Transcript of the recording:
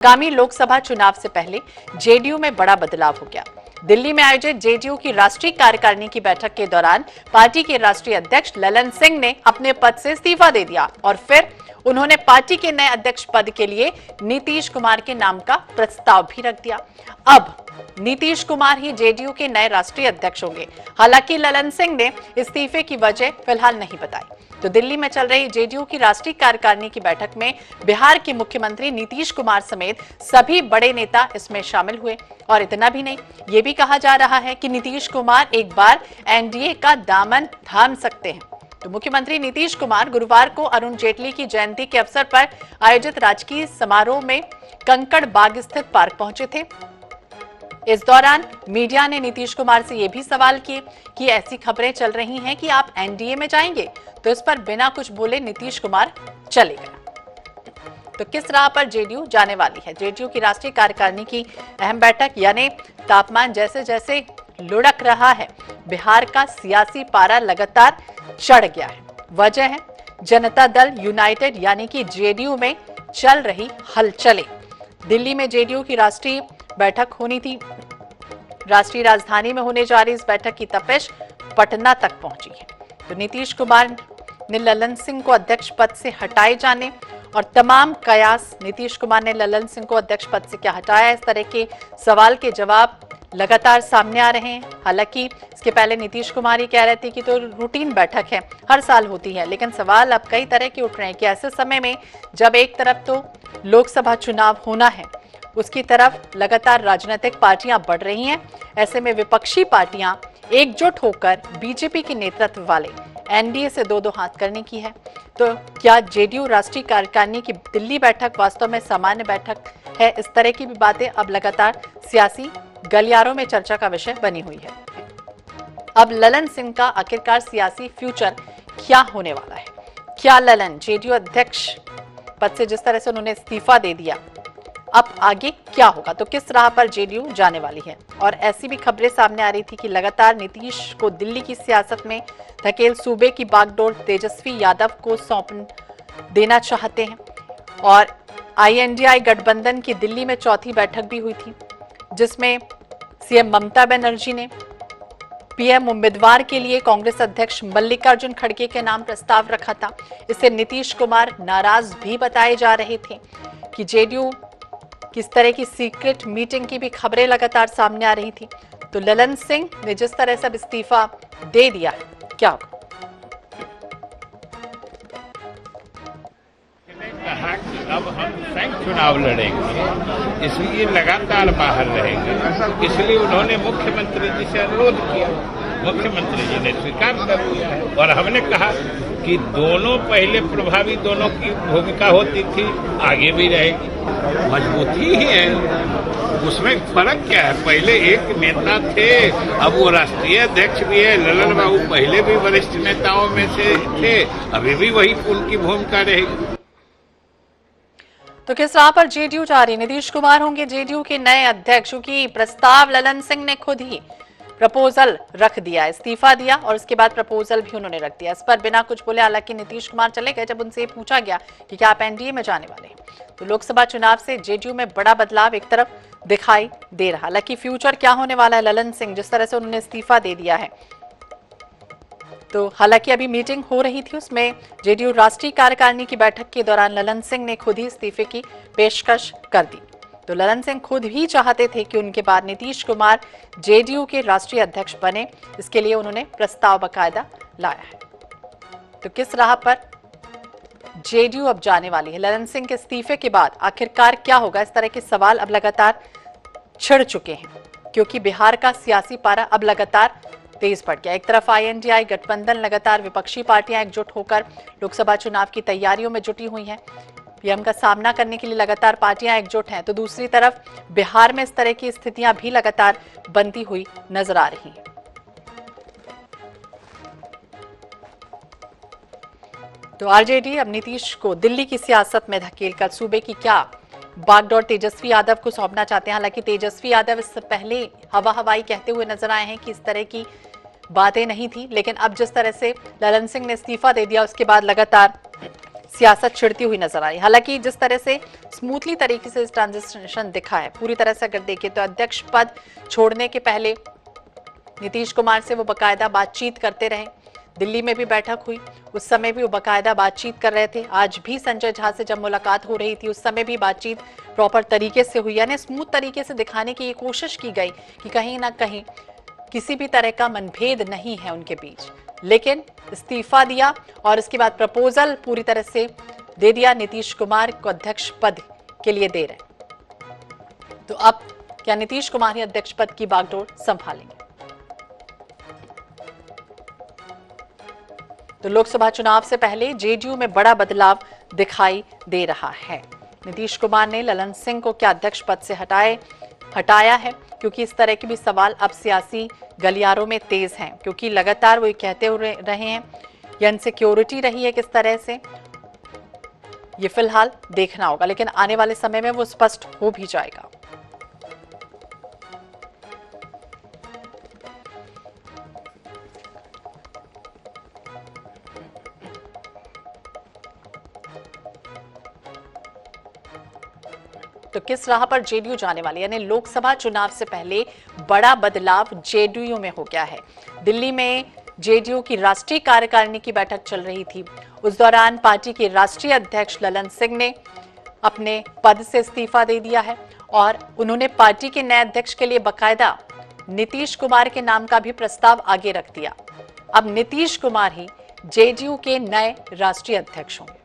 आगामी लोकसभा चुनाव से पहले जेडीयू में बड़ा बदलाव हो गया। दिल्ली में आयोजित जेडीयू की राष्ट्रीय कार्यकारिणी की बैठक के दौरान पार्टी के राष्ट्रीय अध्यक्ष ललन सिंह ने अपने पद से इस्तीफा दे दिया और फिर उन्होंने पार्टी के नए अध्यक्ष पद के लिए नीतीश कुमार के नाम का प्रस्ताव भी रख दिया। अब नीतीश कुमार ही जेडीयू के नए राष्ट्रीय अध्यक्ष होंगे। हालांकि ललन सिंह ने इस्तीफे की वजह फिलहाल नहीं बताई। तो दिल्ली में चल रही जेडीयू की राष्ट्रीय कार्यकारिणी की बैठक में बिहार के मुख्यमंत्री नीतीश कुमार समेत सभी बड़े नेता इसमें शामिल हुए। और इतना भी नहीं, ये भी कहा जा रहा है कि नीतीश कुमार एक बार एनडीए का दामन थाम सकते हैं। तो मुख्यमंत्री नीतीश कुमार गुरुवार को अरुण जेटली की जयंती के अवसर पर आयोजित राजकीय समारोह में कंकड़ बाग स्थित पार्क पहुंचे थे। इस दौरान मीडिया ने नीतीश कुमार से यह भी सवाल किए कि ऐसी खबरें चल रही हैं कि आप एनडीए में जाएंगे, तो इस पर बिना कुछ बोले नीतीश कुमार चले गए। तो किस राह पर जेडीयू जाने वाली है? जेडीयू की राष्ट्रीय कार्यकारिणी की अहम बैठक, यानी तापमान जैसे जैसे लुढ़क रहा है, बिहार का सियासी पारा लगातार चढ़ गया है। वजह है जनता दल यूनाइटेड यानी कि जेडीयू में चल रही हलचलें। दिल्ली में जेडीयू की राष्ट्रीय बैठक होनी थी। राष्ट्रीय राजधानी में होने जा रही इस बैठक की तपिश पटना तक पहुंची है। तो नीतीश कुमार ने ललन सिंह को अध्यक्ष पद से हटाए जाने और तमाम कयास नीतीश कुमार ने ललन सिंह को अध्यक्ष पद से क्या हटाया, इस तरह के सवाल के जवाब लगातार सामने आ रहे हैं। हालांकि इसके पहले नीतीश कुमार ही कह रहे थे कि तो रूटीन बैठक है, हर साल होती है, लेकिन सवाल अब कई तरह के उठ रहे हैं कि ऐसे समय में जब एक तरफ तो लोकसभा चुनाव होना है, उसकी तरफ लगातार राजनीतिक पार्टियां बढ़ रही हैं, ऐसे में विपक्षी पार्टियां एकजुट होकर बीजेपी के नेतृत्व वाले एनडीए से दो दो हाथ करने की है। तो क्या जेडीयू राष्ट्रीय कार्यकारिणी की दिल्ली बैठक वास्तव में सामान्य बैठक है? इस तरह की भी बातें अब लगातार सियासी गलियारों में चर्चा का विषय बनी हुई है। अब ललन सिंह का आखिरकार सियासी फ्यूचर क्या होने वाला है? क्या ललन जेडीयू अध्यक्ष पद से जिस तरह से उन्होंने इस्तीफा दे दिया, अब आगे क्या होगा? तो किस राह पर जेडीयू जाने वाली है? और ऐसी भी खबरें सामने आ रही थी कि लगातार नीतीश को दिल्ली की सियासत में धकेल सूबे की बागडोर तेजस्वी यादव को सौंप देना चाहते हैं। और आईएनडीआई गठबंधन की दिल्ली में चौथी बैठक भी हुई थी, जिसमें सीएम ममता बनर्जी ने पीएम उम्मीदवार के लिए कांग्रेस अध्यक्ष मल्लिकार्जुन खड़गे के नाम प्रस्ताव रखा था। इससे नीतीश कुमार नाराज भी बताए जा रहे थे कि जेडीयू किस तरह की सीक्रेट मीटिंग की भी खबरें लगातार सामने आ रही थी। तो ललन सिंह ने जिस तरह से इस्तीफा दे दिया, क्या होगा? कहा कि अब हम संयुक्त चुनाव लड़ेंगे, इसलिए लगातार बाहर रहेंगे। इसलिए उन्होंने मुख्यमंत्री जी से अनुरोध किया, मुख्यमंत्री जी ने स्वीकार कर लिया और हमने कहा कि दोनों पहले प्रभावी दोनों की भूमिका होती थी, आगे भी रहेगी। मजबूती ही है, उसमें फर्क क्या है? पहले एक नेता थे, अब वो राष्ट्रीय अध्यक्ष भी है। ललन बाबू पहले भी वरिष्ठ नेताओं में से थे, अभी भी वही उनकी भूमिका रहेगी। तो किस राह पर जेडीयू जा रही? नीतीश कुमार होंगे जेडीयू के नए अध्यक्ष, क्योंकि प्रस्ताव ललन सिंह ने खुद ही प्रपोजल रख दिया, इस्तीफा दिया और उसके बाद प्रपोजल भी उन्होंने रख दिया। इस पर बिना कुछ बोले हालांकि नीतीश कुमार चले गए जब उनसे पूछा गया कि क्या आप एनडीए में जाने वाले हैं। तो लोकसभा चुनाव से जेडीयू में बड़ा बदलाव एक तरफ दिखाई दे रहा। हालांकि फ्यूचर क्या होने वाला है ललन सिंह जिस तरह से उन्होंने इस्तीफा दे दिया है, तो हालांकि अभी मीटिंग हो रही थी, उसमें जेडीयू राष्ट्रीय कार्यकारिणी की बैठक के दौरान ललन सिंह ने खुद ही इस्तीफे की पेशकश कर दी। तो ललन सिंह खुद ही चाहते थे कि उनके बाद नीतीश कुमार जेडीयू के राष्ट्रीय अध्यक्ष बने, इसके लिए उन्होंने प्रस्ताव बकायदा लाया है। तो किस राह पर जेडीयू अब जाने वाली है? ललन सिंह के इस्तीफे के बाद आखिरकार क्या होगा? इस तरह के सवाल अब लगातार छिड़ चुके हैं, क्योंकि बिहार का सियासी पारा अब लगातार तेज पड़ गया। एक तरफ आईएनडीआई गठबंधन लगातार विपक्षी पार्टियां एकजुट होकर लोकसभा चुनाव की तैयारियों में जुटी हुई हैं, पीएम का सामना करने के लिए लगातार पार्टियां एकजुट हैं। तो दूसरी तरफ बिहार में इस तरह की स्थितियां भी लगातार बनती हुई नजर आ रही हैं। तो आरजेडी अब नीतीश को दिल्ली की सियासत में धकेलकर सूबे की क्या बागडोर तेजस्वी यादव को सौंपना चाहते हैं। हालांकि तेजस्वी यादव इससे पहले हवाई कहते हुए नजर आए हैं कि इस तरह की बातें नहीं थी, लेकिन अब जिस तरह से ललन सिंह ने इस्तीफा दे दिया उसके बाद लगातार सियासत छिड़ती हुई नजर आई। हालांकि जिस तरह से स्मूथली तरीके से इस ट्रांजिशन दिखा है, पूरी तरह से अगर देखें तो अध्यक्ष पद छोड़ने के पहले नीतीश कुमार से वो बकायदा बातचीत करते रहे। दिल्ली में भी बैठक हुई, उस समय भी वो बकायदा बातचीत कर रहे थे। आज भी संजय झा से जब मुलाकात हो रही थी, उस समय भी बातचीत प्रॉपर तरीके से हुई, यानी स्मूथ तरीके से दिखाने की ये कोशिश की गई कि कहीं ना कहीं किसी भी तरह का मनभेद नहीं है उनके बीच। लेकिन इस्तीफा दिया और इसके बाद प्रपोजल पूरी तरह से दे दिया, नीतीश कुमार को अध्यक्ष पद के लिए दे रहे। तो अब क्या नीतीश कुमार ही अध्यक्ष पद की बागडोर संभालेंगे? तो लोकसभा चुनाव से पहले जेडीयू में बड़ा बदलाव दिखाई दे रहा है। नीतीश कुमार ने ललन सिंह को क्या अध्यक्ष पद से हटाया है, क्योंकि इस तरह के भी सवाल अब सियासी गलियारों में तेज हैं, क्योंकि लगातार वो कहते हुए रहे हैं ये इनसिक्योरिटी रही है किस तरह से, ये फिलहाल देखना होगा, लेकिन आने वाले समय में वो स्पष्ट हो भी जाएगा। तो किस राह पर जेडीयू जाने वाली, यानी लोकसभा चुनाव से पहले बड़ा बदलाव जेडीयू में हो गया है। दिल्ली में जेडीयू की राष्ट्रीय कार्यकारिणी की बैठक चल रही थी। उस दौरान पार्टी के राष्ट्रीय अध्यक्ष ललन सिंह ने अपने पद से इस्तीफा दे दिया है और उन्होंने पार्टी के नए अध्यक्ष के लिए बकायदा नीतीश कुमार के नाम का भी प्रस्ताव आगे रख दिया। अब नीतीश कुमार ही जेडीयू के नए राष्ट्रीय अध्यक्ष होंगे।